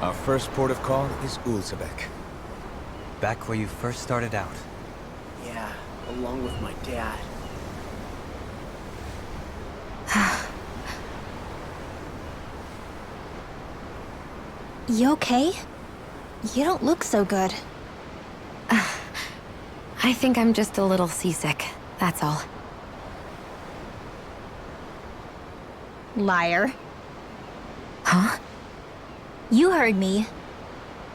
Our first port of call is Ulzebek. Back where you first started out. Yeah, along with my dad. You okay? You don't look so good. I think I'm just a little seasick, that's all. Liar. Huh? You heard me.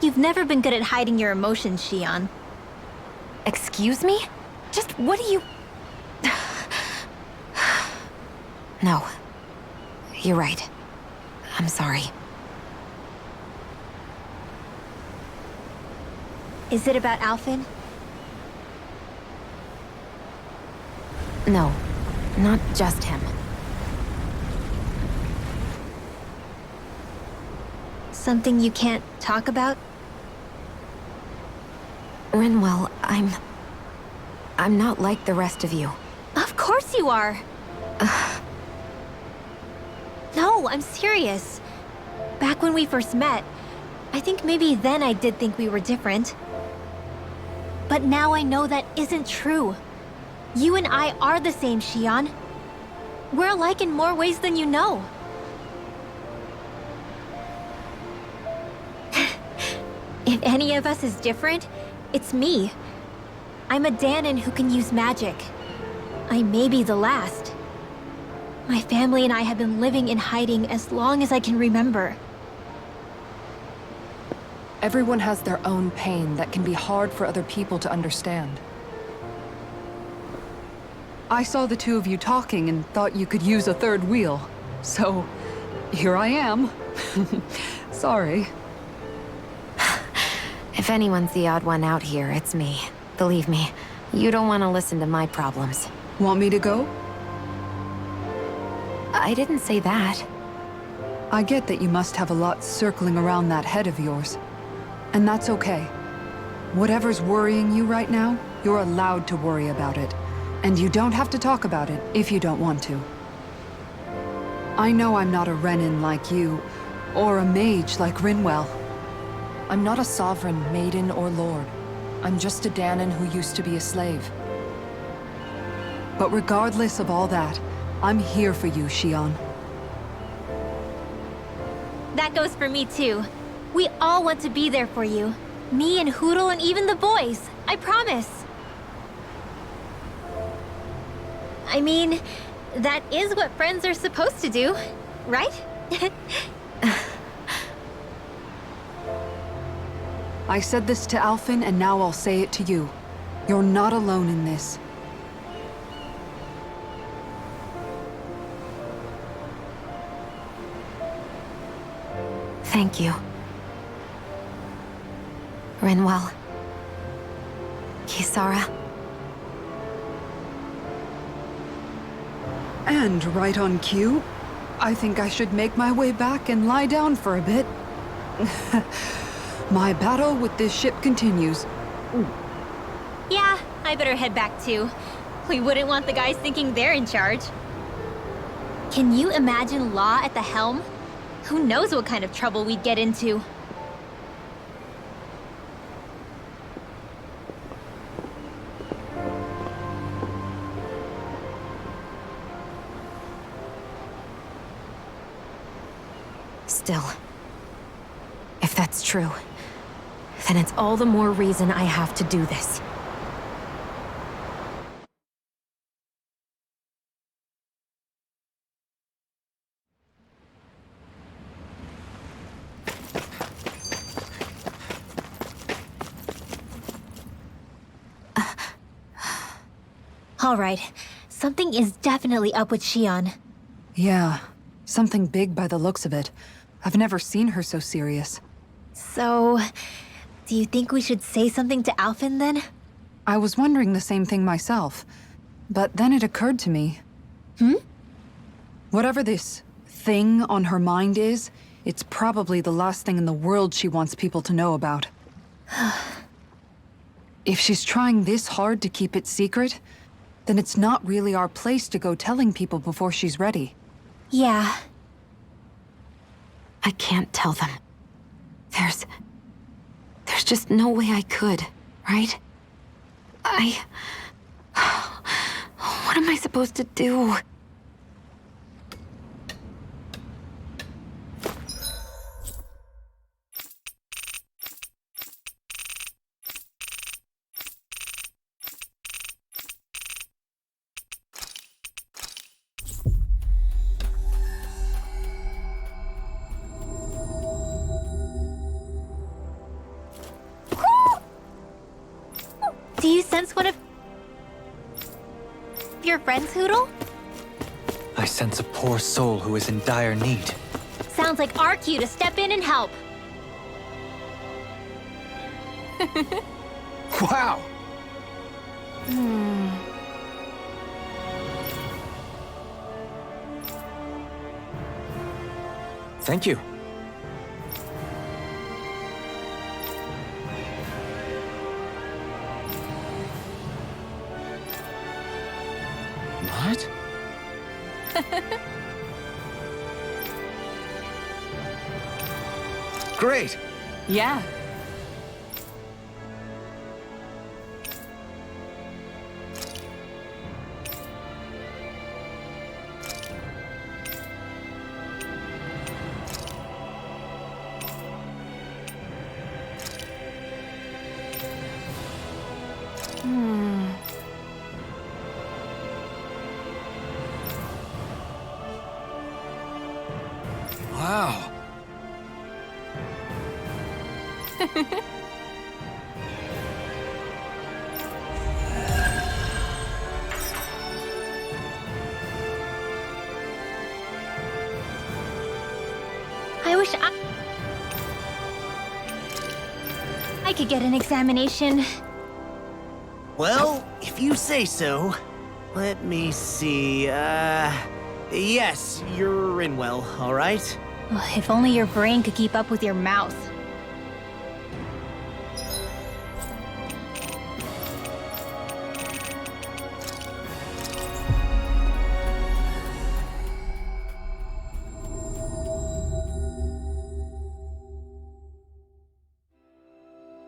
You've never been good at hiding your emotions, Xion. Excuse me? Just what do you... No. You're right. I'm sorry. Is it about Alphen? No. Not just him. Something you can't talk about? Rinwell, I'm not like the rest of you. Of course you are! No, I'm serious. Back when we first met, I think maybe then I did think we were different. But now I know that isn't true. You and I are the same, Xion. We're alike in more ways than you know. If any of us is different, it's me. I'm a Danon who can use magic. I may be the last. My family and I have been living in hiding as long as I can remember. Everyone has their own pain that can be hard for other people to understand. I saw the two of you talking and thought you could use a third wheel. So, here I am. Sorry. If anyone's the odd one out here, it's me. Believe me, you don't want to listen to my problems. Want me to go? I didn't say that. I get that you must have a lot circling around that head of yours. And that's okay. Whatever's worrying you right now, you're allowed to worry about it. And you don't have to talk about it if you don't want to. I know I'm not a Renan like you, or a mage like Rinwell. I'm not a sovereign, maiden, or lord. I'm just a Danon who used to be a slave. But regardless of all that, I'm here for you, Xion. That goes for me too. We all want to be there for you. Me and Hootle and even the boys. I promise. I mean, that is what friends are supposed to do, right? I said this to Alphen, and now I'll say it to you. You're not alone in this. Thank you. Rinwell. Kisara. And right on cue, I think I should make my way back and lie down for a bit. My battle with this ship continues. Yeah, I better head back too. We wouldn't want the guys thinking they're in charge. Can you imagine Law at the helm? Who knows what kind of trouble we'd get into? Still, if that's true, then it's all the more reason I have to do this. All right, something is definitely up with Xion. Yeah, something big by the looks of it. I've never seen her so serious. So, do you think we should say something to Alphen then? I was wondering the same thing myself, but then it occurred to me. Whatever this thing on her mind is, it's probably the last thing in the world she wants people to know about. If she's trying this hard to keep it secret, then it's not really our place to go telling people before she's ready. Yeah. I can't tell them. There's just no way I could, right? What am I supposed to do? Do you sense one of your friends, Hoodle? I sense a poor soul who is in dire need. Sounds like our cue to step in and help. Wow! Thank you. What? Great! Yeah. Wow. I wish I could get an examination. Well, if you say so. Let me see, yes, you're in well, all right? Ugh, if only your brain could keep up with your mouth.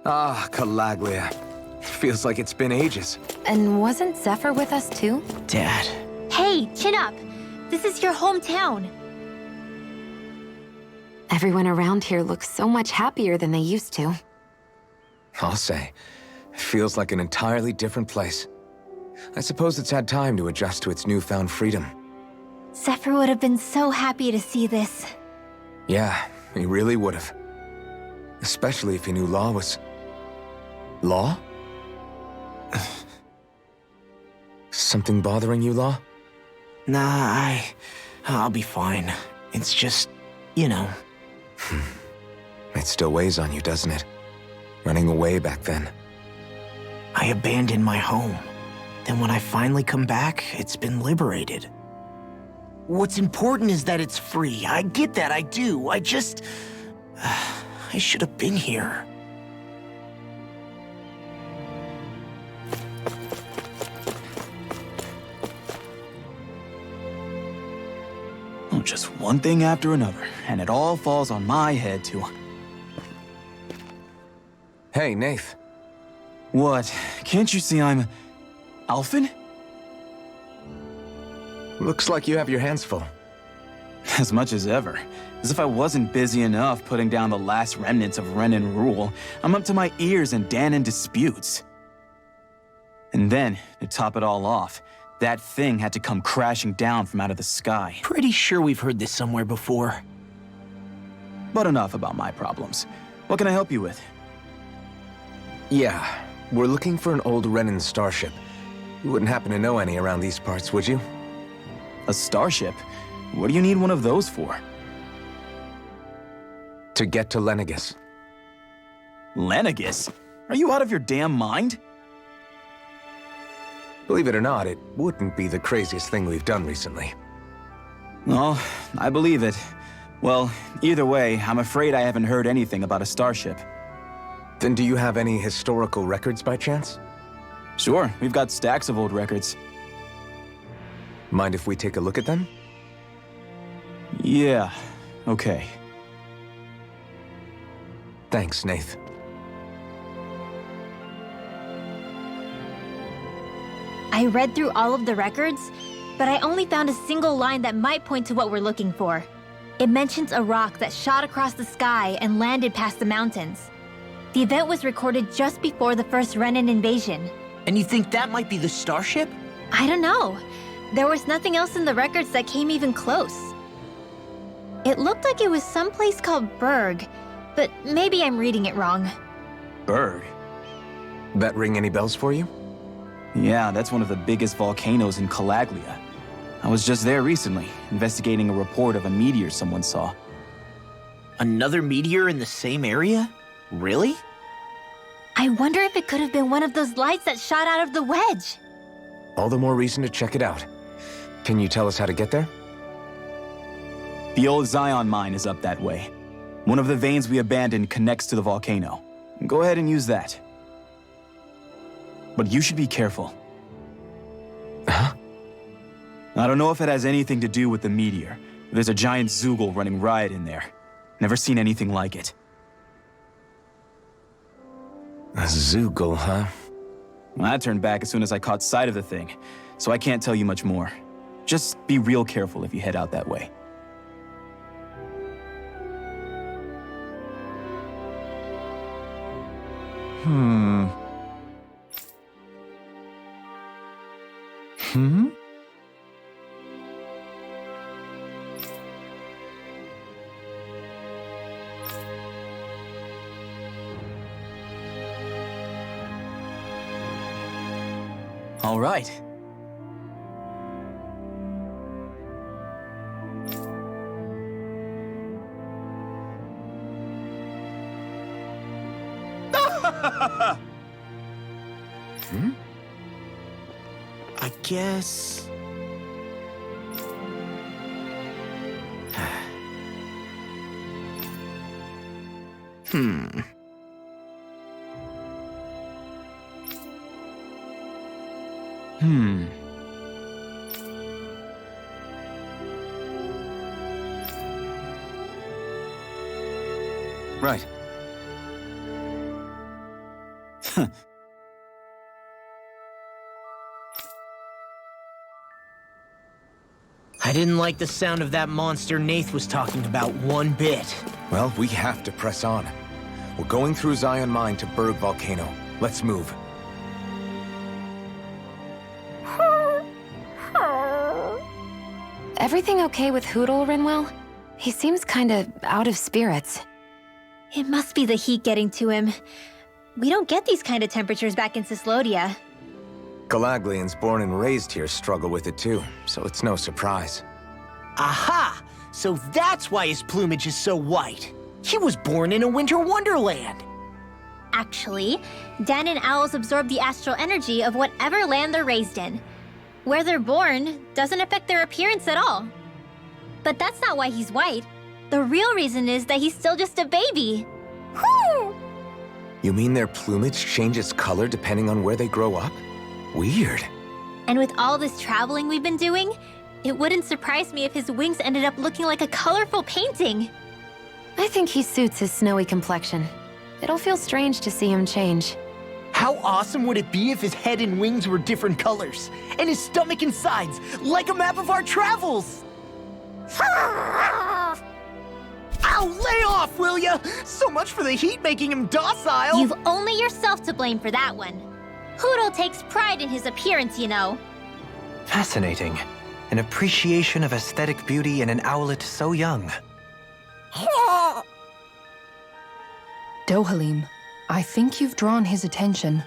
Ah, Calaglia. Feels like it's been ages. And wasn't Zephyr with us too? Dad. Hey, chin up! This is your hometown. Everyone around here looks so much happier than they used to. I'll say. It feels like an entirely different place. I suppose it's had time to adjust to its newfound freedom. Zephyr would have been so happy to see this. Yeah, he really would have. Especially if he knew Law was... Law? Something bothering you, Law? Nah, I'll be fine. It's just, you know. It still weighs on you, doesn't it? Running away back then. I abandoned my home. Then when I finally come back, it's been liberated. What's important is that it's free. I get that, I do. I just... I should have been here. Oh, just one thing after another, and it all falls on my head too. Hey, Nath. What? Can't you see I'm... Alphen? Looks like you have your hands full. As much as ever. As if I wasn't busy enough putting down the last remnants of Renan rule, I'm up to my ears in Danon disputes. And then, to top it all off, that thing had to come crashing down from out of the sky. Pretty sure we've heard this somewhere before. But enough about my problems. What can I help you with? Yeah, we're looking for an old Renan starship. You wouldn't happen to know any around these parts, would you? A starship? What do you need one of those for? To get to Lenegus. Lenegus? Are you out of your damn mind? Believe it or not, it wouldn't be the craziest thing we've done recently. Oh, I believe it. Well, either way, I'm afraid I haven't heard anything about a starship. Then do you have any historical records by chance? Sure, we've got stacks of old records. Mind if we take a look at them? Yeah, okay. Thanks, Nath. I read through all of the records, but I only found a single line that might point to what we're looking for. It mentions a rock that shot across the sky and landed past the mountains. The event was recorded just before the first Renan invasion. And you think that might be the starship? I don't know. There was nothing else in the records that came even close. It looked like it was someplace called Berg, but maybe I'm reading it wrong. Berg? That ring any bells for you? Yeah, that's one of the biggest volcanoes in Calaglia. I was just there recently, investigating a report of a meteor someone saw. Another meteor in the same area? Really? I wonder if it could have been one of those lights that shot out of the wedge. All the more reason to check it out. Can you tell us how to get there? The old Zion mine is up that way. One of the veins we abandoned connects to the volcano. Go ahead and use that. But you should be careful. Huh? I don't know if it has anything to do with the meteor. There's a giant Zoogle running riot in there. Never seen anything like it. A Zoogle, huh? I turned back as soon as I caught sight of the thing, so I can't tell you much more. Just be real careful if you head out that way. Hmm. All right. I guess... Hmm. Right. I didn't like the sound of that monster Nath was talking about one bit. Well, we have to press on. We're going through Zion Mine to Berg Volcano. Let's move. Everything okay with Hootle, Rinwell? He seems kinda out of spirits. It must be the heat getting to him. We don't get these kind of temperatures back in Cislodia. Calaglians born and raised here struggle with it too, so it's no surprise. Aha! So that's why his plumage is so white. He was born in a winter wonderland. Actually, Dan and owls absorb the astral energy of whatever land they're raised in. Where they're born doesn't affect their appearance at all. But that's not why he's white. The real reason is that he's still just a baby. You mean their plumage changes color depending on where they grow up? Weird. And with all this traveling we've been doing, it wouldn't surprise me if his wings ended up looking like a colorful painting. I think he suits his snowy complexion. It'll feel strange to see him change. How awesome would it be if his head and wings were different colors, and his stomach and sides, like a map of our travels? Ow, lay off, will ya? So much for the heat making him docile. You've only yourself to blame for that one. Hootle takes pride in his appearance, you know. Fascinating. An appreciation of aesthetic beauty in an owlet so young. Dohalim, I think you've drawn his attention.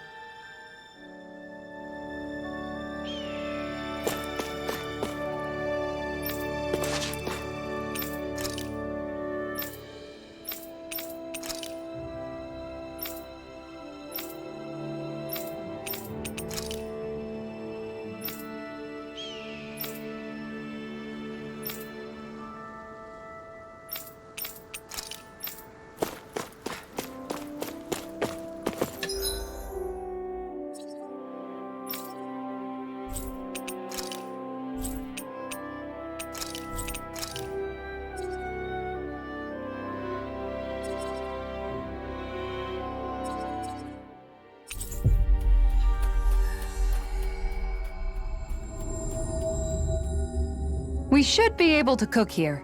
We should be able to cook here.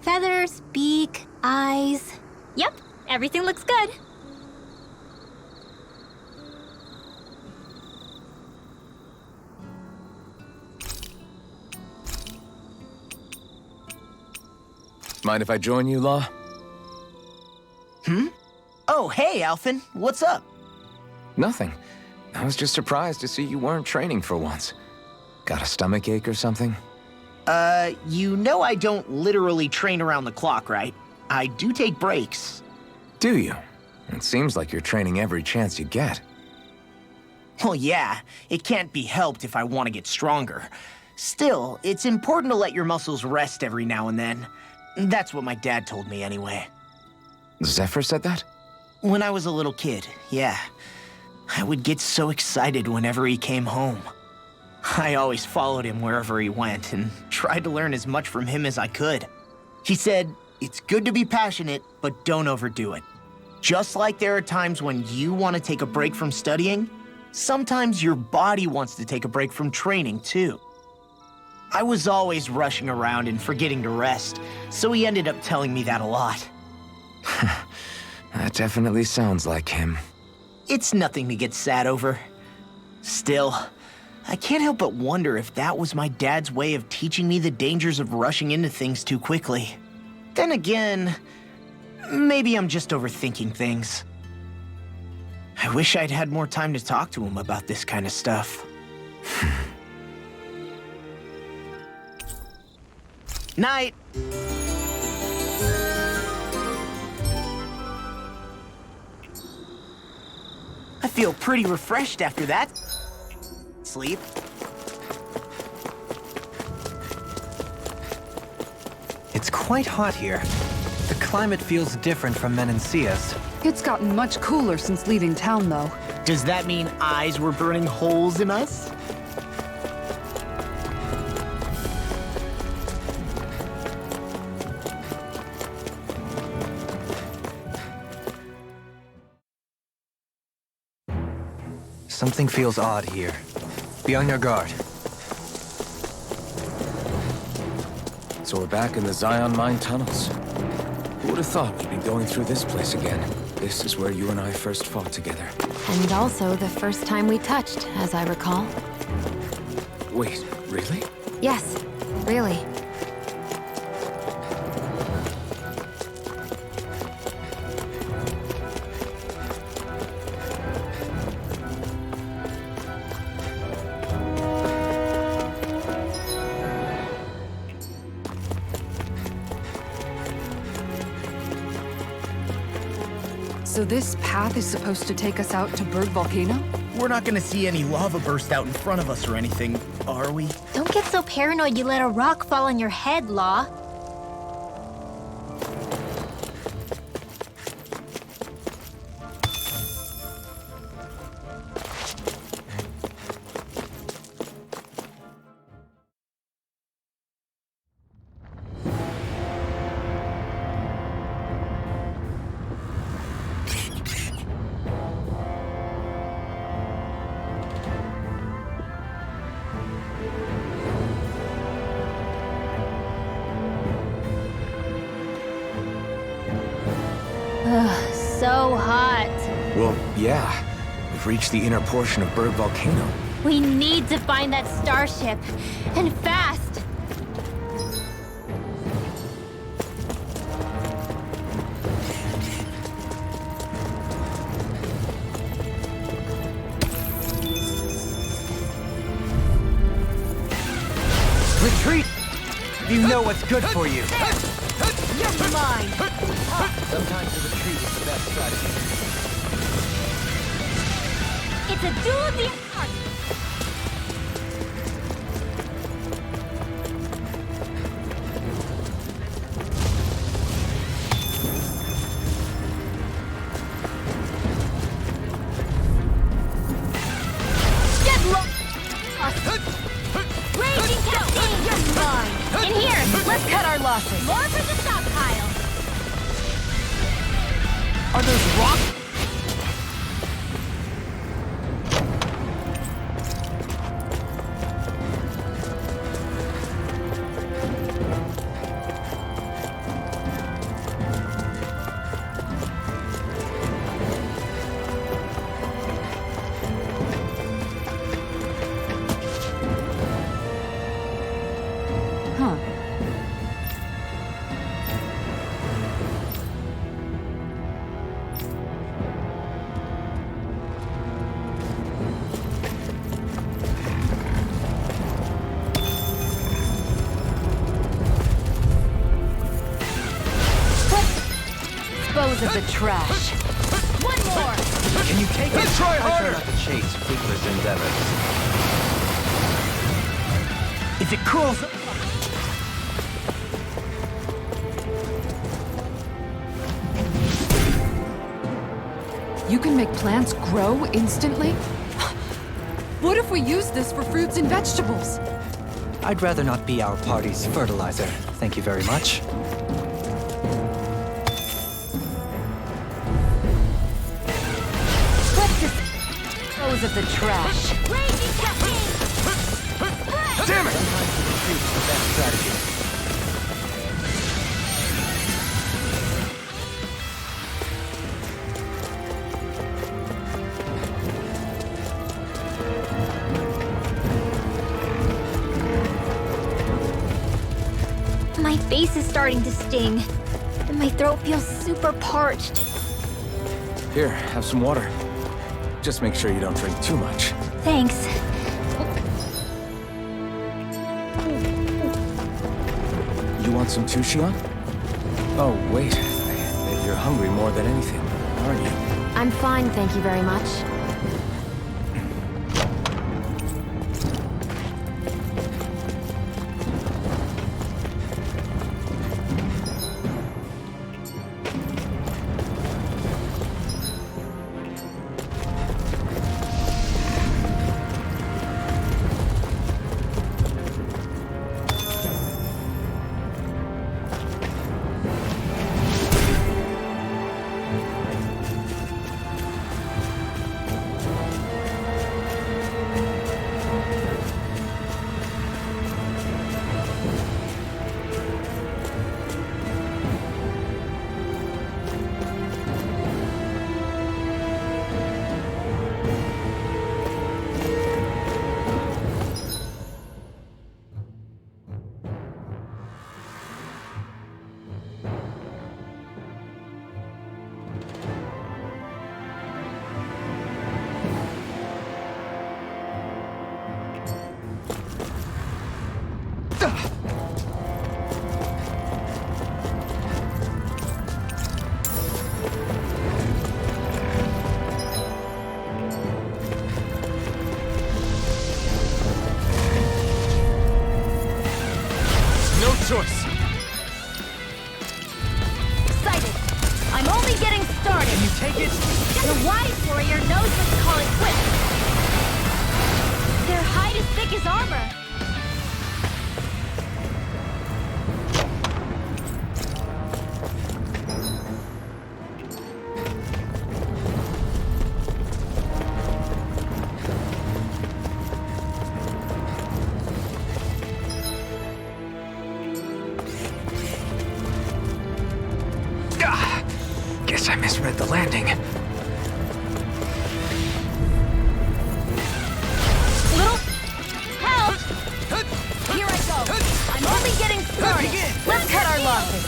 Feathers, beak, eyes. Yep, everything looks good. Mind if I join you, Law? Oh, hey, Alphen. What's up? Nothing. I was just surprised to see you weren't training for once. Got a stomach ache or something? You know I don't literally train around the clock, right? I do take breaks. Do you? It seems like you're training every chance you get. Well, yeah, it can't be helped if I want to get stronger. Still, it's important to let your muscles rest every now and then. That's what my dad told me anyway. Zephyr said that? When I was a little kid, yeah. I would get so excited whenever he came home. I always followed him wherever he went and tried to learn as much from him as I could. He said, it's good to be passionate, but don't overdo it. Just like there are times when you want to take a break from studying, sometimes your body wants to take a break from training too. I was always rushing around and forgetting to rest, so he ended up telling me that a lot. That definitely sounds like him. It's nothing to get sad over. Still, I can't help but wonder if that was my dad's way of teaching me the dangers of rushing into things too quickly. Then again, maybe I'm just overthinking things. I wish I'd had more time to talk to him about this kind of stuff. Night! I feel pretty refreshed after that. Sleep. It's quite hot here. The climate feels different from Menancia's. It's gotten much cooler since leaving town, though. Does that mean eyes were burning holes in us? Something feels odd here. Be on your guard. So we're back in the Zion mine tunnels. Who would have thought we'd be going through this place again? This is where you and I first fought together. And also the first time we touched, as I recall. Wait, really? Yes, really. So this path is supposed to take us out to Berg Volcano? We're not gonna see any lava burst out in front of us or anything, are we? Don't get so paranoid you let a rock fall on your head, Law. Ugh, so hot. Well, yeah. We've reached the inner portion of Berg Volcano. We need to find that starship. And fast. Retreat! You know what's good for you. You're mine. Sometimes a retreat is the best strategy. It's a duel of the arts. Get low. Raging Captain, you're mine. In here, let's cut our losses. More for the stockpile. Are those There's rock. Huh. Dispose of the trash. One more! Can you take it? try I harder. try not to chase fruitless endeavors. If it curls up. You can make plants grow instantly? What if we use this for fruits and vegetables? I'd rather not be our party's fertilizer. Thank you very much. Let's dispose of the trash. Damn it! Retreat is the best strategy. My face is starting to sting, and my throat feels super parched. Here, have some water. Just make sure you don't drink too much. Thanks. You want some too, Xian? Oh, wait. I bet you're hungry more than anything, aren't you? I'm fine, thank you very much. Choice. Excited! I'm only getting started! Can you take it? The wise warrior knows when to call it quits! Their hide is thick as armor! Guess I misread the landing. Little help! Here I go! I'm only getting started! Let's cut our losses!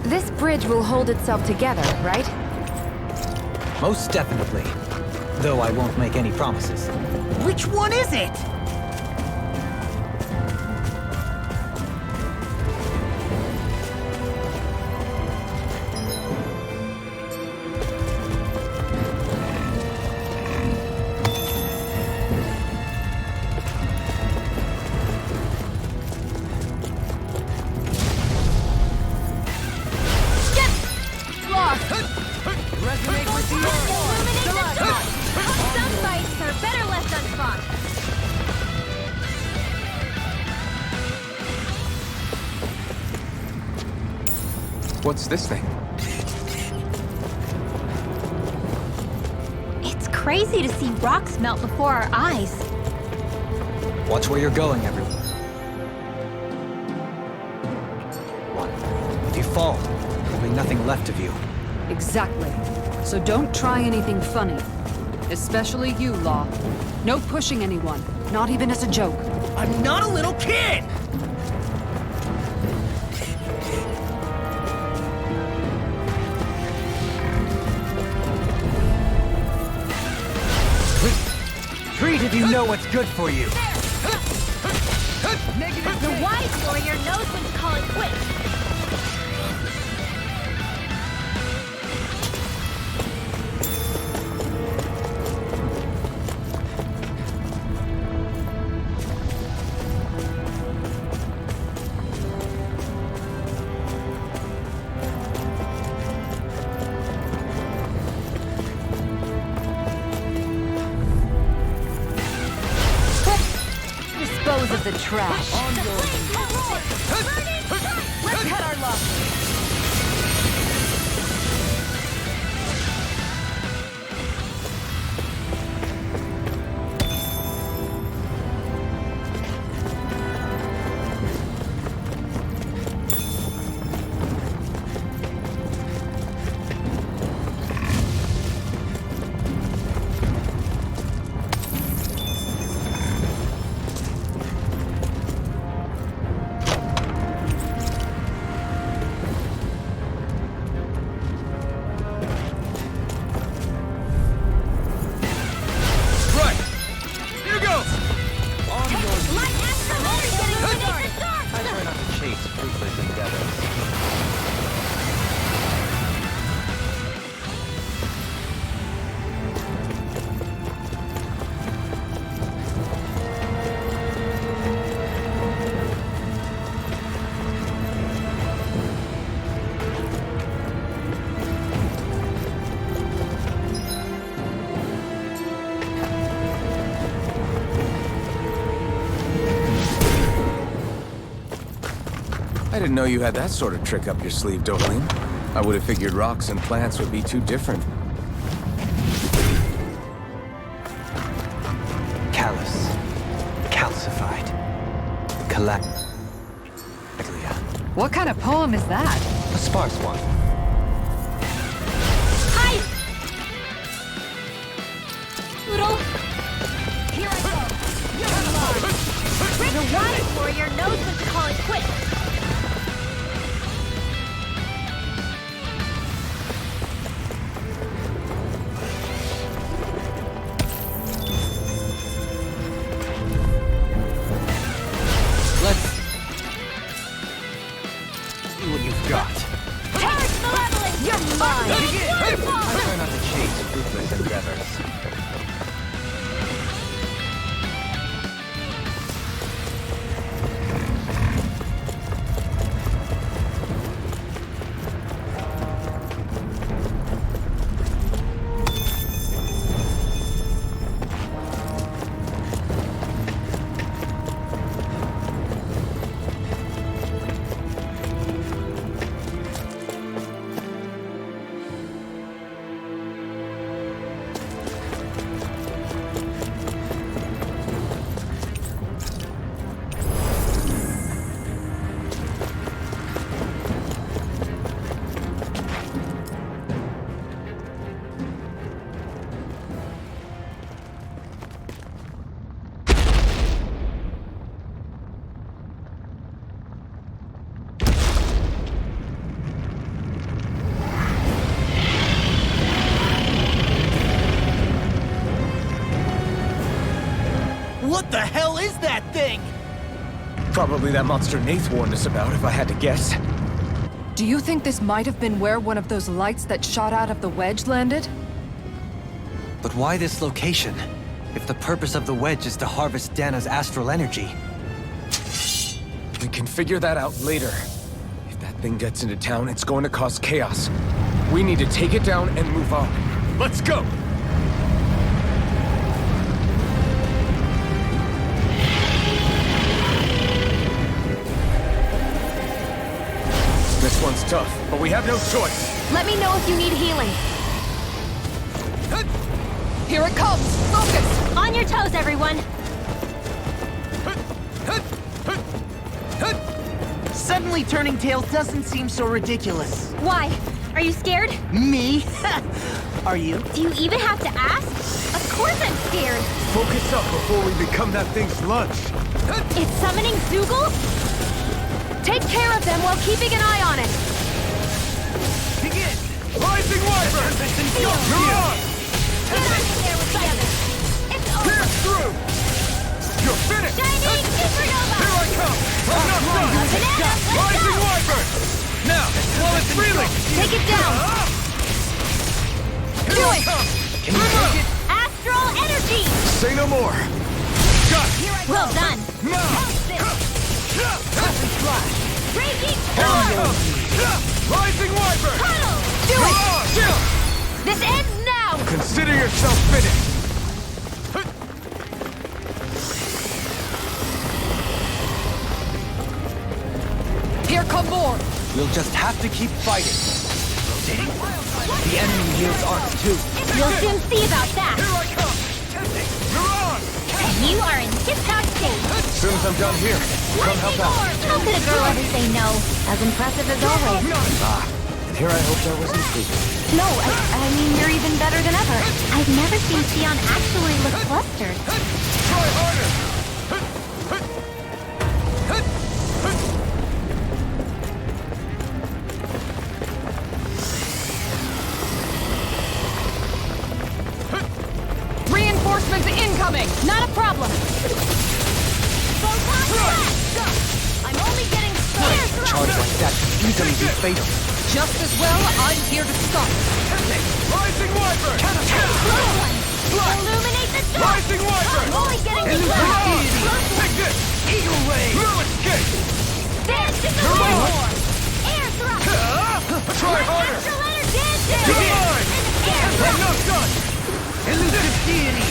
This bridge will hold itself together, right? Most definitely. Though I won't make any promises. Which one is it? Lost! Resonate with the earth! What's this thing? It's crazy to see rocks melt before our eyes. Watch where you're going, everyone. If you fall, there'll be nothing left of you. Exactly. So don't try anything funny. Especially you, Law. No pushing anyone, not even as a joke. I'm not a little kid! Treat if you know what's good for you. The wise warrior knows when to call it quits. Dispose of the trash. Let's cut our losses. I didn't know you had that sort of trick up your sleeve, Doreen. I would have figured rocks and plants would be too different. Callous. Calcified. Collect. What kind of poem is that? A sparse one. Hide! Little. Here I go. The wise warrior knows when to call it quits. Let's see what you've got. Charge malevolence! You're mine! I try not to chase fruitless endeavors. What the hell is that thing? Probably that monster Nath warned us about, if I had to guess. Do you think this might have been where one of those lights that shot out of the wedge landed? But why this location? If the purpose of the wedge is to harvest Dana's astral energy. We can figure that out later. If that thing gets into town, it's going to cause chaos. We need to take it down and move on. Let's go! This one's tough. but we have no choice. Let me know if you need healing. Here it comes! Focus! On your toes, everyone! Suddenly turning tail doesn't seem so ridiculous. Why? Are you scared? Me? Are you? Do you even have to ask? Of course I'm scared! Focus up before we become that thing's lunch. It's summoning Zoogles? Take care of them while keeping an eye on it. Begin! Rising Wyvern! You're on! Get on in there with the others! It's over! Pierce through! You're finished! Shining Supernova! Here I come! I'm not done! Banana, let's Rising go! Wyvern! Now, while it's reeling! Take it down. Here I come! Can you take it? Astral Energy! Say no more! Got it! Well done! Now! Raging Here I Storm! come! Rising Wyvern! Tunnel! Do it! Chill! This ends now! Consider yourself finished! Here come more! We'll just have to keep fighting. Rotating. The enemy yields arcs too. We'll soon see about that! Here I come! Testing! You're on! And you are in tip-top shape! As soon as I'm done here, come help out. How could a girl ever say no? As impressive as always. And here I hope that wasn't stupid. No, I mean, you're even better than ever. I've never seen Sion actually look flustered. Try harder! Reinforcements incoming! Not a problem. Photon blast! I'm only getting started. Charge like that can easily be fatal. Just as well, I'm here to stop. Rising Wyvern! Close one. Illuminate the dark. Rising Wyvern! I'm only getting You're started. on! Take this! Eagle Ray! No escape! Dance to the You're on! war. Air thrust. Try harder! Astral energy. You're mine! Air I'm thrust. not done! Elusive deity!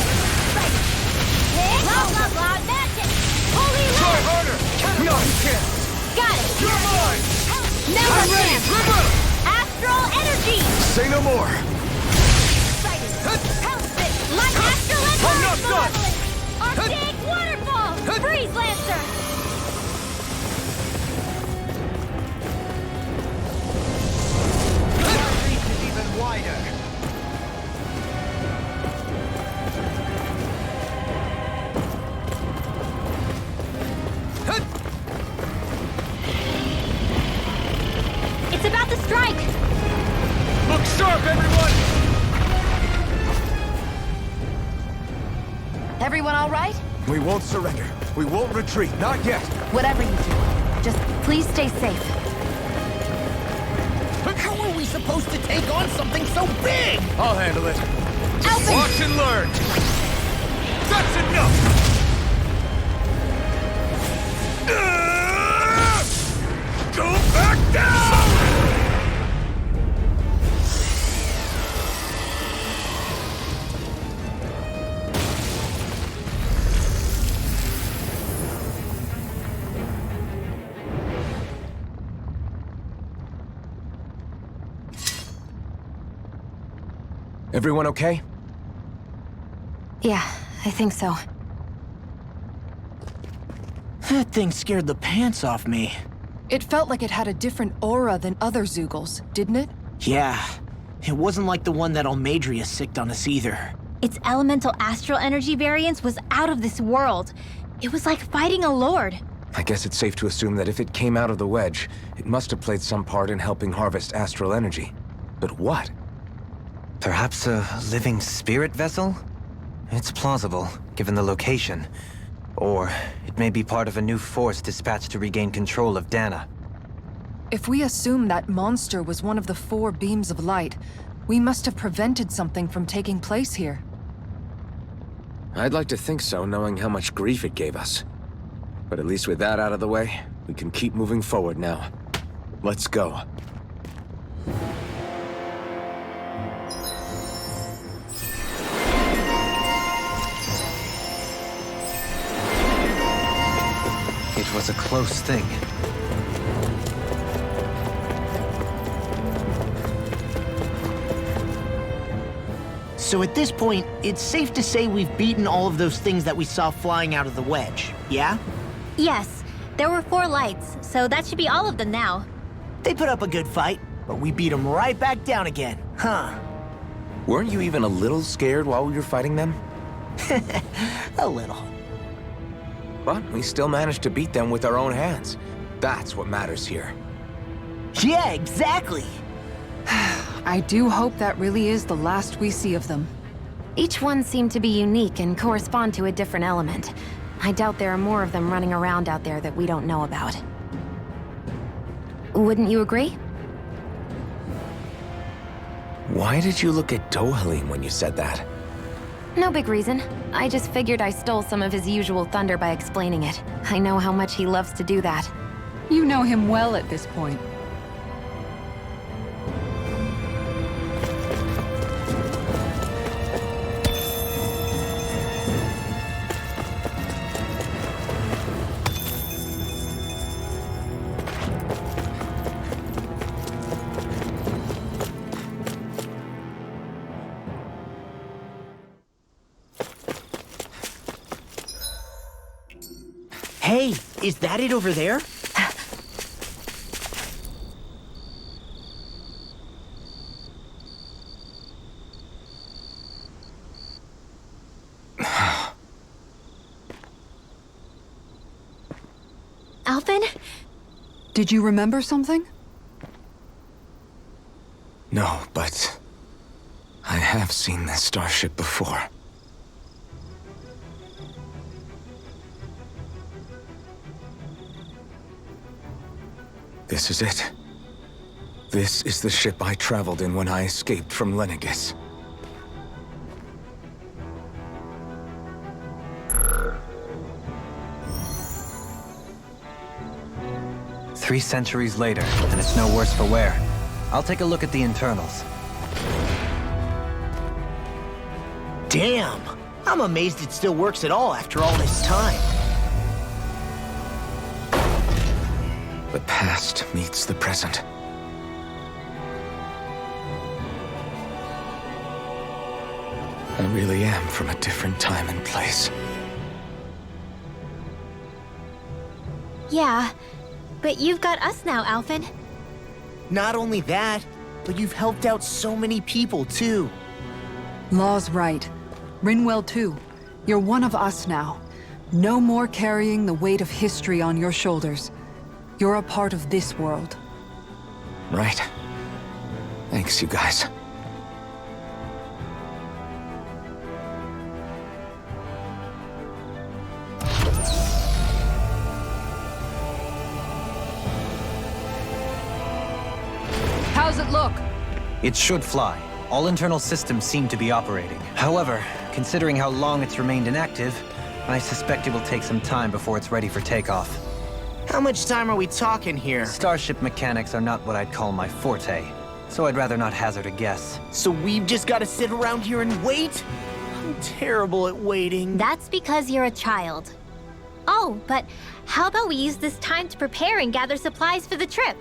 Blah, blah, blah. Magic. Holy Try light. harder! No, you can't! Got it. You're mine! Now I'm let's ready! dance. River! Astral energy. Say no more! Like astral energy. I'm not done. Arctic waterfall. Breeze lancer. Reach is even wider. It's about to strike. Look sharp, everyone! Everyone all right? We won't surrender. We won't retreat. Not yet. Whatever you do, just please stay safe. How are we supposed to take on something so big? I'll handle it. Alpha! Watch and learn. That's enough! Go back down! Everyone okay? Yeah, I think so. That thing scared the pants off me. It felt like it had a different aura than other Zoogles, didn't it? Yeah. It wasn't like the one that Almadria sicked on us either. Its elemental astral energy variance was out of this world. It was like fighting a lord. I guess it's safe to assume that if it came out of the wedge, it must have played some part in helping harvest astral energy. But what? Perhaps a living spirit vessel? It's plausible, given the location. Or it may be part of a new force dispatched to regain control of Dana. If we assume that monster was one of the 4 beams of light, we must have prevented something from taking place here. I'd like to think so, knowing how much grief it gave us. But at least with that out of the way, we can keep moving forward now. Let's go. It was a close thing. So at this point, it's safe to say we've beaten all of those things that we saw flying out of the wedge, yeah? Yes, there were 4 lights, so that should be all of them now. They put up a good fight, but we beat them right back down again, huh? Weren't you even a little scared while we were fighting them? A little. But we still managed to beat them with our own hands. That's what matters here. Yeah, exactly! I do hope that really is the last we see of them. Each one seemed to be unique and correspond to a different element. I doubt there are more of them running around out there that we don't know about. Wouldn't you agree? Why did you look at Dohalim when you said that? No big reason. I just figured I stole some of his usual thunder by explaining it. I know how much he loves to do that. You know him well at this point. Hey, is that it over there? Alphen? Did you remember something? No, but I have seen this starship before. This is it. This is the ship I traveled in when I escaped from Lenegis. Three centuries later, and it's no worse for wear. I'll take a look at the internals. Damn! I'm amazed it still works at all after all this time. The past meets the present. I really am from a different time and place. Yeah, but you've got us now, Alphen. Not only that, but you've helped out so many people, too. Law's right. Rinwell too. You're one of us now. No more carrying the weight of history on your shoulders. You're a part of this world. Right. Thanks, you guys. How's it look? It should fly. All internal systems seem to be operating. However, considering how long it's remained inactive, I suspect it will take some time before it's ready for takeoff. How much time are we talking here? Starship mechanics are not what I'd call my forte, so I'd rather not hazard a guess. So we've just got to sit around here and wait? I'm terrible at waiting. That's because you're a child. Oh, but how about we use this time to prepare and gather supplies for the trip?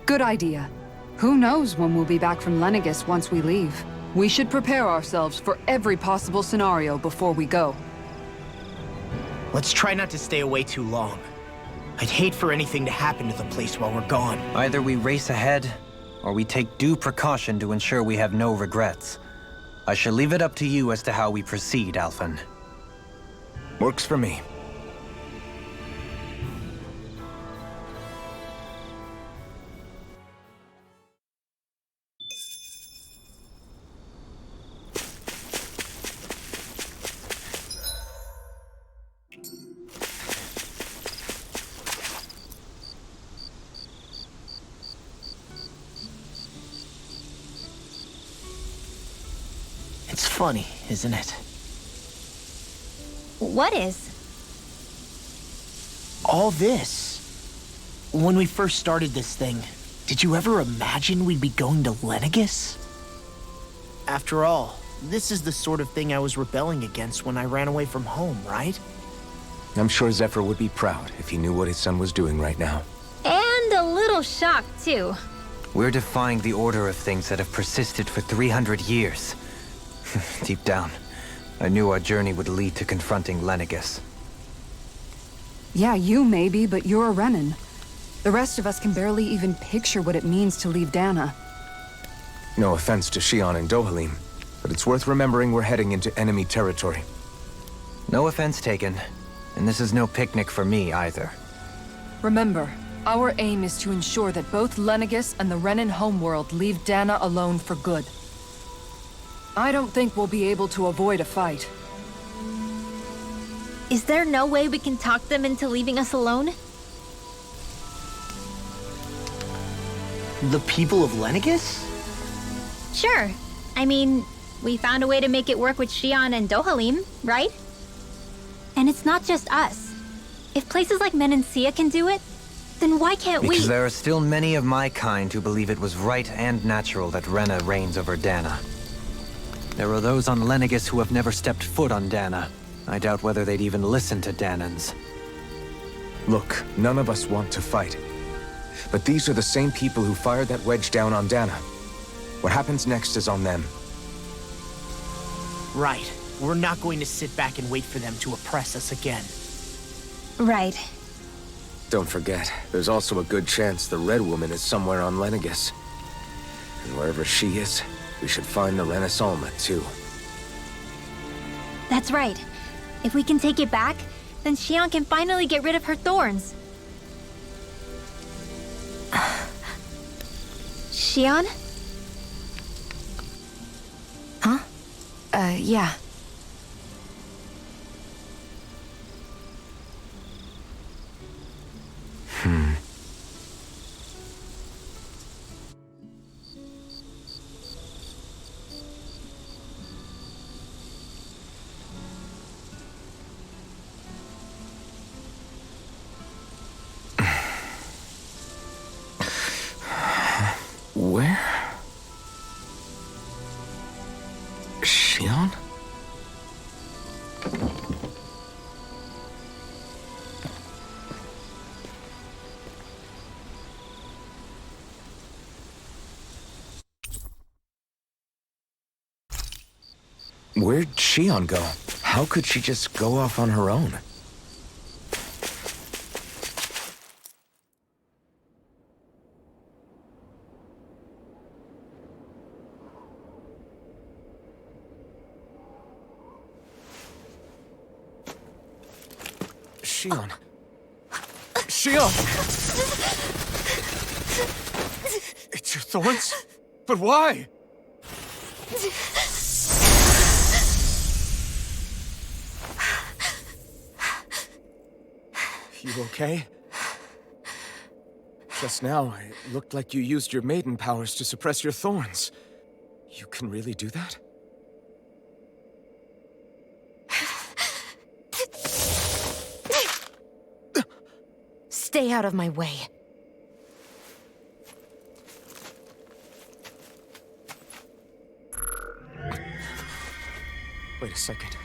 Good idea. Who knows when we'll be back from Lenegis once we leave? We should prepare ourselves for every possible scenario before we go. Let's try not to stay away too long. I'd hate for anything to happen to the place while we're gone. Either we race ahead, or we take due precaution to ensure we have no regrets. I shall leave it up to you as to how we proceed, Alphen. Works for me. It's funny, isn't it? What is? All this. When we first started this thing, did you ever imagine we'd be going to Lenegis? After all, this is the sort of thing I was rebelling against when I ran away from home, right? I'm sure Zephyr would be proud if he knew what his son was doing right now. And a little shocked, too. We're defying the order of things that have persisted for 300 years. Deep down, I knew our journey would lead to confronting Lenegis. Yeah, you maybe, but you're a Renan. The rest of us can barely even picture what it means to leave Dana. No offense to Shion and Dohalim, but it's worth remembering we're heading into enemy territory. No offense taken, and this is no picnic for me either. Remember, our aim is to ensure that both Lenegis and the Renan homeworld leave Dana alone for good. I don't think we'll be able to avoid a fight. Is there no way we can talk them into leaving us alone? The people of Lenegis? Sure. I mean, we found a way to make it work with Shion and Dohalim, right? And it's not just us. If places like Menancia can do it, then why can't we? Because there are still many of my kind who believe it was right and natural that Rena reigns over Dana. There are those on Lenegis who have never stepped foot on Dana. I doubt whether they'd even listen to Danans. Look, none of us want to fight. But these are the same people who fired that wedge down on Dana. What happens next is on them. Right. We're not going to sit back and wait for them to oppress us again. Right. Don't forget, there's also a good chance the Red Woman is somewhere on Lenegis. And wherever she is, we should find the Renaissance too. That's right. If we can take it back, then Shion can finally get rid of her thorns. Shion? Huh? Yeah. Where? Shion? Where'd Shion go? How could she just go off on her own? Shion. Shion! It's your thorns? But why? You okay? Just now, it looked like you used your maiden powers to suppress your thorns. You can really do that? Stay out of my way. Wait a second.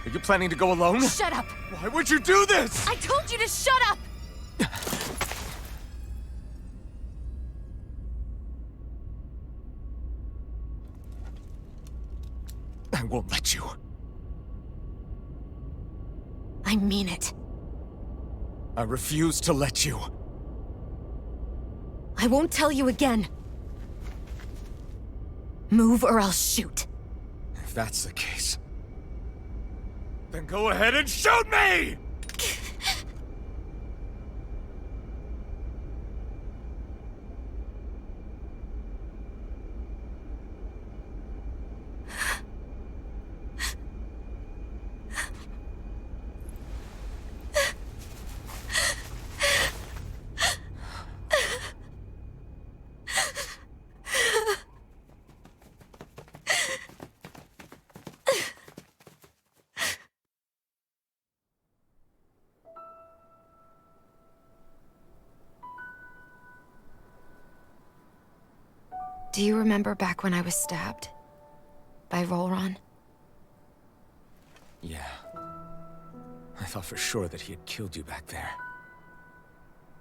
Are you planning to go alone? Shut up! Why would you do this? I told you to shut up! I won't let you. I mean it. I refuse to let you. I won't tell you again. Move or I'll shoot. If that's the case, then go ahead and shoot me! Do you remember back when I was stabbed? By Volron? Yeah. I thought for sure that he had killed you back there.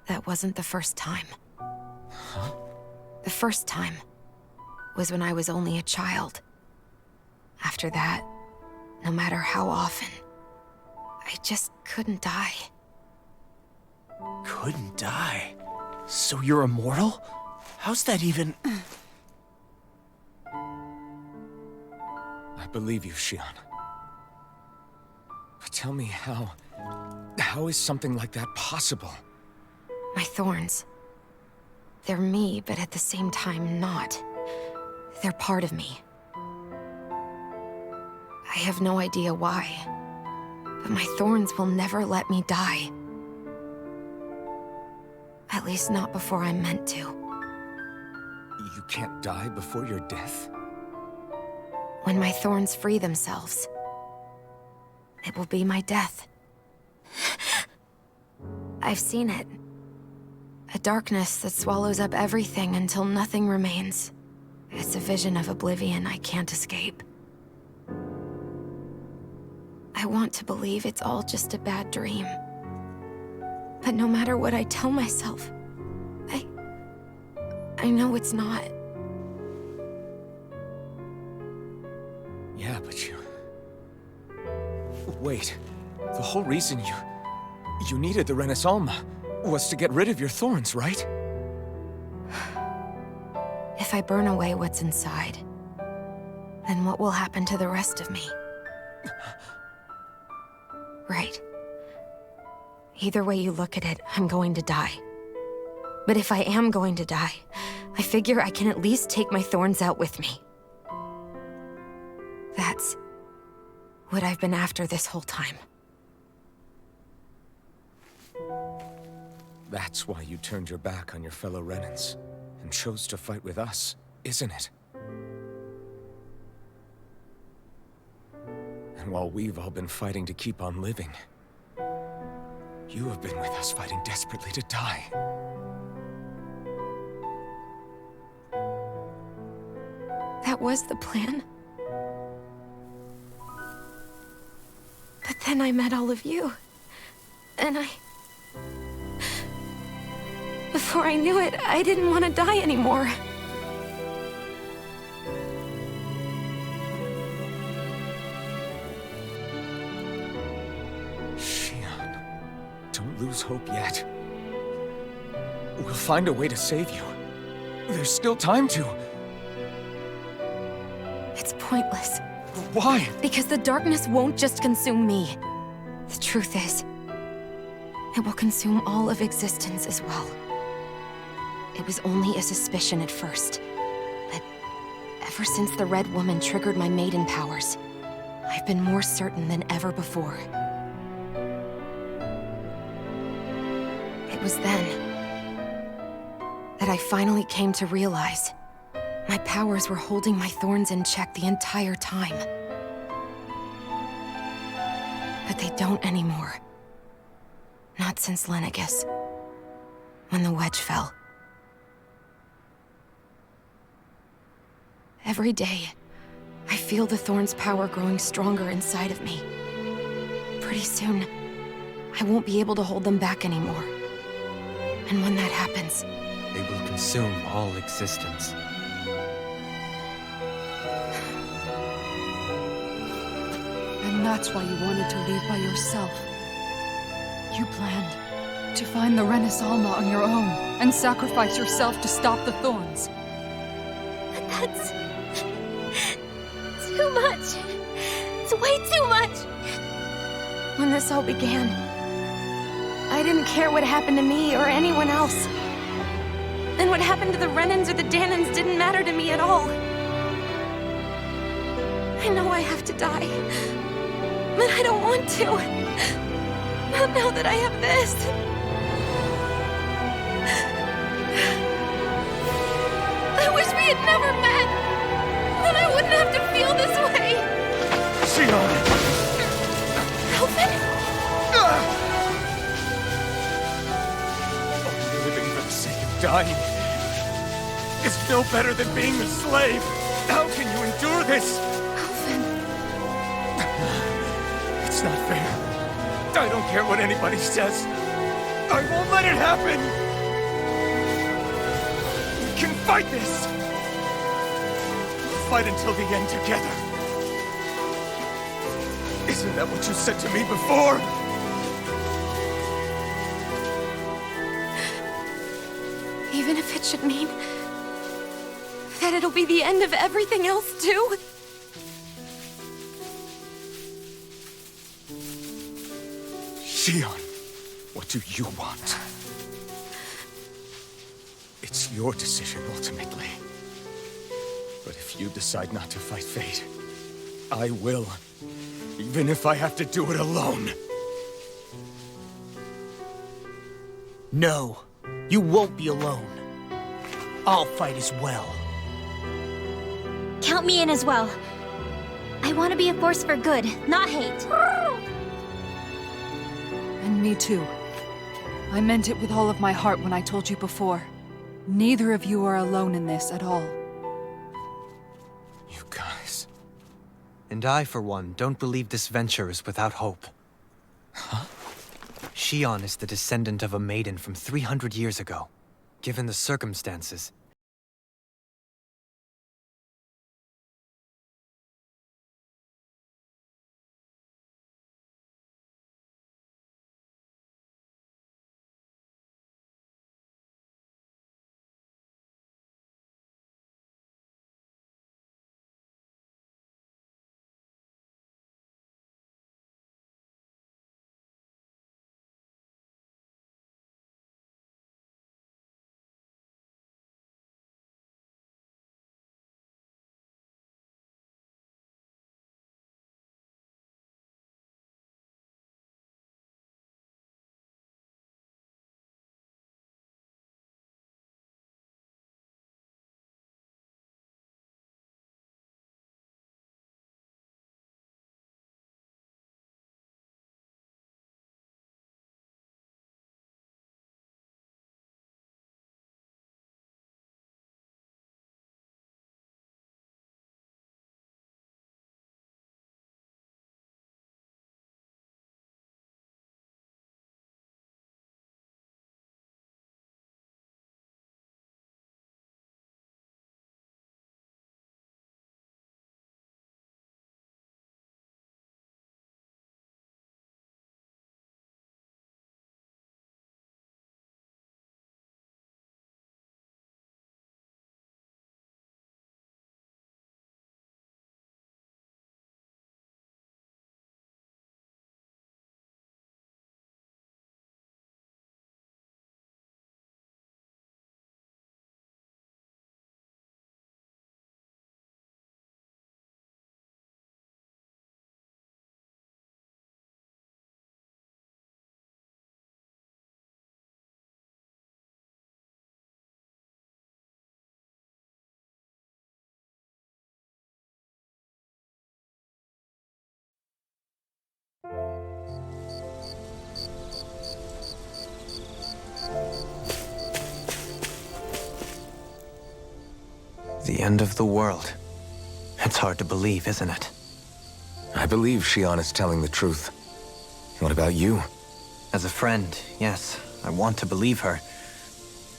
That wasn't the first time. Huh? The first time was when I was only a child. After that, no matter how often, I just couldn't die. Couldn't die? So you're immortal? How's that even... I believe you, Xion. But tell me how... How is something like that possible? My thorns. They're me, but at the same time not. They're part of me. I have no idea why, but my thorns will never let me die. At least not before I'm meant to. You can't die before your death? When my thorns free themselves, it will be my death. I've seen it. A darkness that swallows up everything until nothing remains. It's a vision of oblivion I can't escape. I want to believe it's all just a bad dream. But no matter what I tell myself, I know it's not. Yeah, but you... Wait. The whole reason you needed the Renaissance was to get rid of your thorns, right? If I burn away what's inside, then what will happen to the rest of me? Right. Either way you look at it, I'm going to die. But if I am going to die, I figure I can at least take my thorns out with me. That's what I've been after this whole time. That's why you turned your back on your fellow Renans and chose to fight with us, isn't it? And while we've all been fighting to keep on living, you have been with us fighting desperately to die. That was the plan. But then I met all of you. And before I knew it, I didn't want to die anymore. Xion, don't lose hope yet. We'll find a way to save you. There's still time to. It's pointless. Why? Because the darkness won't just consume me. The truth is, it will consume all of existence as well. It was only a suspicion at first, but ever since the Red Woman triggered my maiden powers, I've been more certain than ever before. It was then that I finally came to realize my powers were holding my thorns in check the entire time. But they don't anymore. Not since Lenegis, when the wedge fell. Every day, I feel the thorn's power growing stronger inside of me. Pretty soon, I won't be able to hold them back anymore. And when that happens, They will consume all existence. And that's why you wanted to leave by yourself. You planned to find the Renaissance on your own and sacrifice yourself to stop the thorns. But that's... too much. It's way too much. when this all began, I didn't care what happened to me or anyone else. And what happened to the Renans or the Danans didn't matter to me at all. I know I have to die, but I don't want to. Not now that I have this. I wish we had never met. Then I wouldn't have to feel this way. Xion! Alvin? Only living for the sake of dying is no better than being a slave. How can you endure this? Alvin. It's not fair. I don't care what anybody says. I won't let it happen. We can fight this. We'll fight until the end together. Isn't that what you said to me before? Even if it should mean that it'll be the end of everything else, too? Shion, what do you want? It's your decision, ultimately. But if you decide not to fight fate, I will. Even if I have to do it alone. No, you won't be alone. I'll fight as well. Count me in as well. I want to be a force for good, not hate. And me too. I meant it with all of my heart when I told you before. Neither of you are alone in this at all. You guys... And I, for one, don't believe this venture is without hope. Huh? Shion is the descendant of a maiden from 300 years ago. Given the circumstances, the end of the world. It's hard to believe, isn't it? I believe Shion is telling the truth. What about you? As a friend, yes, I want to believe her.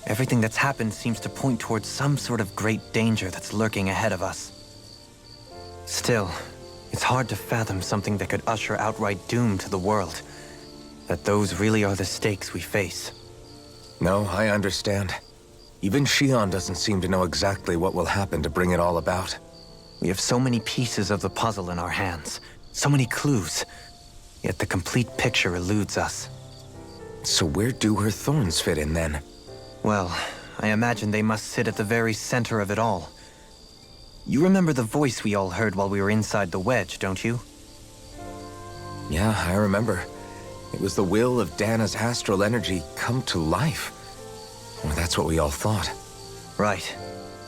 Everything that's happened seems to point towards some sort of great danger that's lurking ahead of us. Still, it's hard to fathom something that could usher outright doom to the world. That those really are the stakes we face. No, I understand. Even Shion doesn't seem to know exactly what will happen to bring it all about. We have so many pieces of the puzzle in our hands, so many clues, yet the complete picture eludes us. So where do her thorns fit in then? Well, I imagine they must sit at the very center of it all. You remember the voice we all heard while we were inside the wedge, don't you? Yeah, I remember. It was the will of Dana's astral energy come to life. Well, that's what we all thought. Right.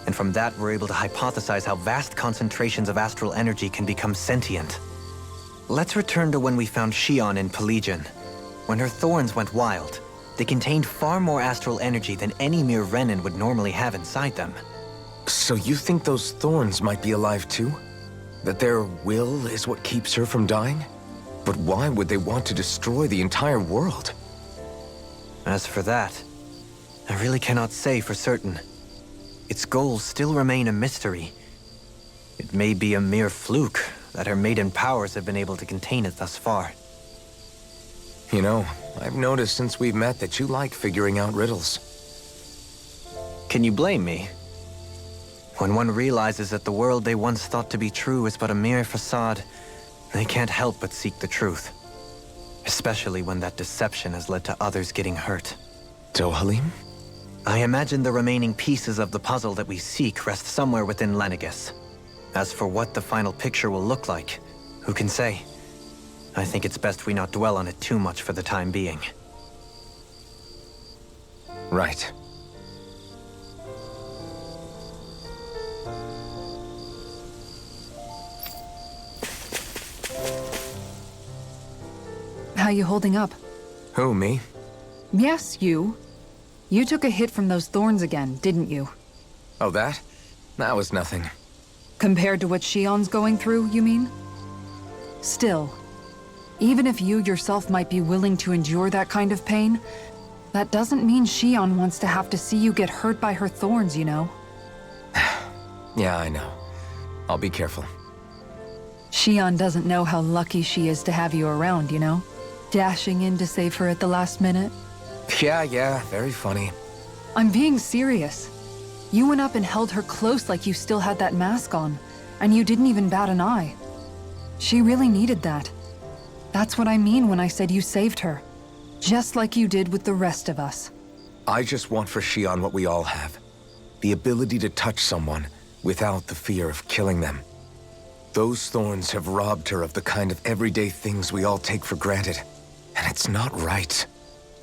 And from that, we're able to hypothesize how vast concentrations of astral energy can become sentient. Let's return to when we found Shion in Pelegion. When her thorns went wild, they contained far more astral energy than any mere Renan would normally have inside them. So you think those thorns might be alive too? That their will is what keeps her from dying? But why would they want to destroy the entire world? As for that, I really cannot say for certain. Its goals still remain a mystery. It may be a mere fluke, that her maiden powers have been able to contain it thus far. You know, I've noticed since we've met that you like figuring out riddles. Can you blame me? When one realizes that the world they once thought to be true is but a mere facade, they can't help but seek the truth. Especially when that deception has led to others getting hurt. Dohalim? I imagine the remaining pieces of the puzzle that we seek rest somewhere within Lenegis. As for what the final picture will look like, who can say? I think it's best we not dwell on it too much for the time being. Right. How you holding up? Who, me? Yes, you. You took a hit from those thorns again, didn't you? Oh, that? That was nothing. Compared to what Shion's going through, you mean? Still, even if you yourself might be willing to endure that kind of pain, that doesn't mean Shion wants to have to see you get hurt by her thorns, you know? Yeah, I know. I'll be careful. Shion doesn't know how lucky she is to have you around, you know? Dashing in to save her at the last minute. Yeah, very funny. I'm being serious. You went up and held her close like you still had that mask on, and you didn't even bat an eye. She really needed that. That's what I mean when I said you saved her. Just like you did with the rest of us. I just want for Shion what we all have. The ability to touch someone without the fear of killing them. Those thorns have robbed her of the kind of everyday things we all take for granted. And it's not right.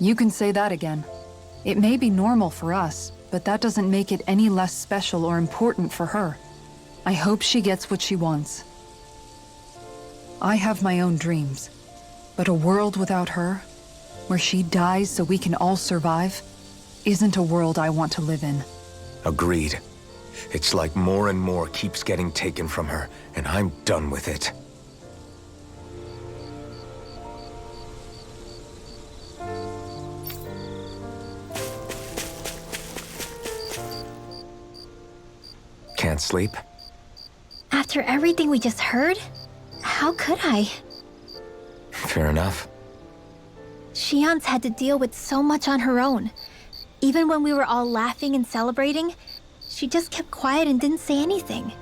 You can say that again. It may be normal for us, but that doesn't make it any less special or important for her. I hope she gets what she wants. I have my own dreams, but a world without her, where she dies so we can all survive, isn't a world I want to live in. Agreed. It's like more and more keeps getting taken from her, and I'm done with it. Can't sleep? After everything we just heard? How could I? Fair enough. Shion's had to deal with so much on her own. Even when we were all laughing and celebrating, she just kept quiet and didn't say anything.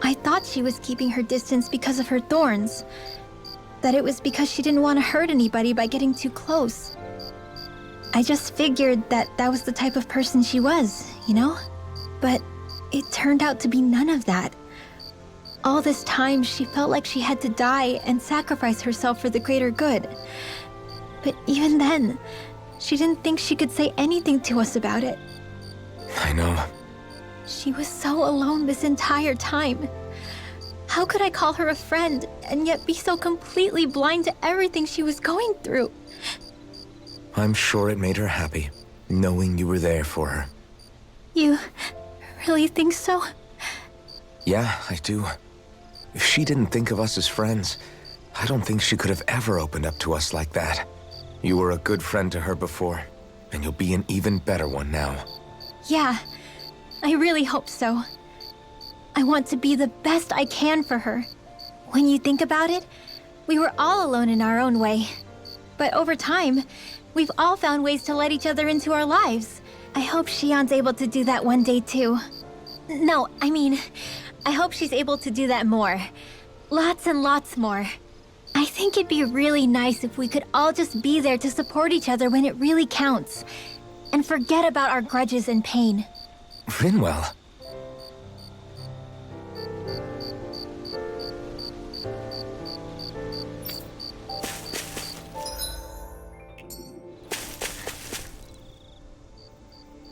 I thought she was keeping her distance because of her thorns. That it was because she didn't want to hurt anybody by getting too close. I just figured that that was the type of person she was, you know? But it turned out to be none of that. All this time, she felt like she had to die and sacrifice herself for the greater good. But even then, she didn't think she could say anything to us about it. I know. She was so alone this entire time. How could I call her a friend and yet be so completely blind to everything she was going through? I'm sure it made her happy, knowing you were there for her. You really think so? Yeah, I do. If she didn't think of us as friends, I don't think she could have ever opened up to us like that. You were a good friend to her before, and you'll be an even better one now. Yeah, I really hope so. I want to be the best I can for her. When you think about it, we were all alone in our own way. But over time, we've all found ways to let each other into our lives. I hope Shion's able to do that one day too. No, I mean, I hope she's able to do that more. Lots and lots more. I think it'd be really nice if we could all just be there to support each other when it really counts. And forget about our grudges and pain. Rinwell.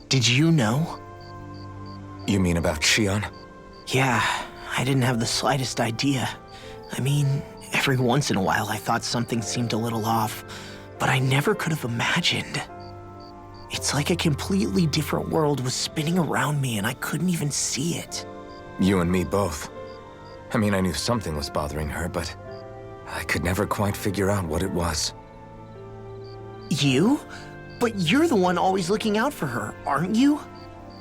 Did you know? You mean about Shion? Yeah, I didn't have the slightest idea. I mean, every once in a while I thought something seemed a little off, but I never could have imagined. It's like a completely different world was spinning around me and I couldn't even see it. You and me both. I mean, I knew something was bothering her, but I could never quite figure out what it was. You? But you're the one always looking out for her, aren't you?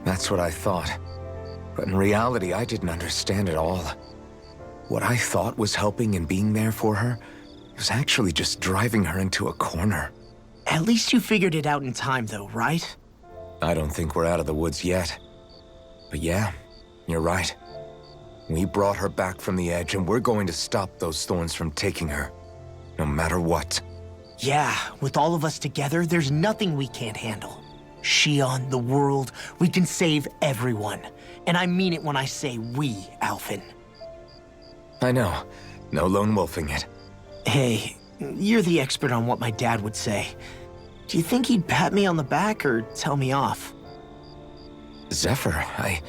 That's what I thought. But in reality, I didn't understand it all. What I thought was helping and being there for her was actually just driving her into a corner. At least you figured it out in time, though, right? I don't think we're out of the woods yet. But yeah, you're right. We brought her back from the edge, and we're going to stop those thorns from taking her, no matter what. Yeah, with all of us together, there's nothing we can't handle. Shion, the world, we can save everyone. And I mean it when I say we, Alphen. I know. No lone wolfing it. Hey, you're the expert on what my dad would say. Do you think he'd pat me on the back or tell me off? Zephyr, I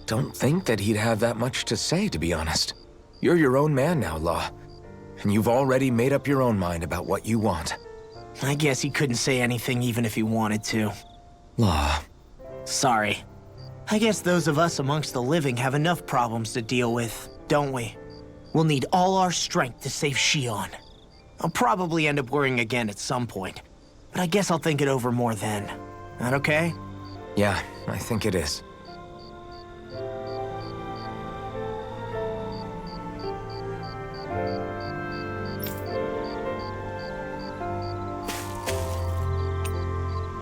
don't think that he'd have that much to say, to be honest. You're your own man now, Law. And you've already made up your own mind about what you want. I guess he couldn't say anything even if he wanted to. Law. Sorry. I guess those of us amongst the living have enough problems to deal with, don't we? We'll need all our strength to save Shion. I'll probably end up worrying again at some point, but I guess I'll think it over more then. That okay? Yeah, I think it is.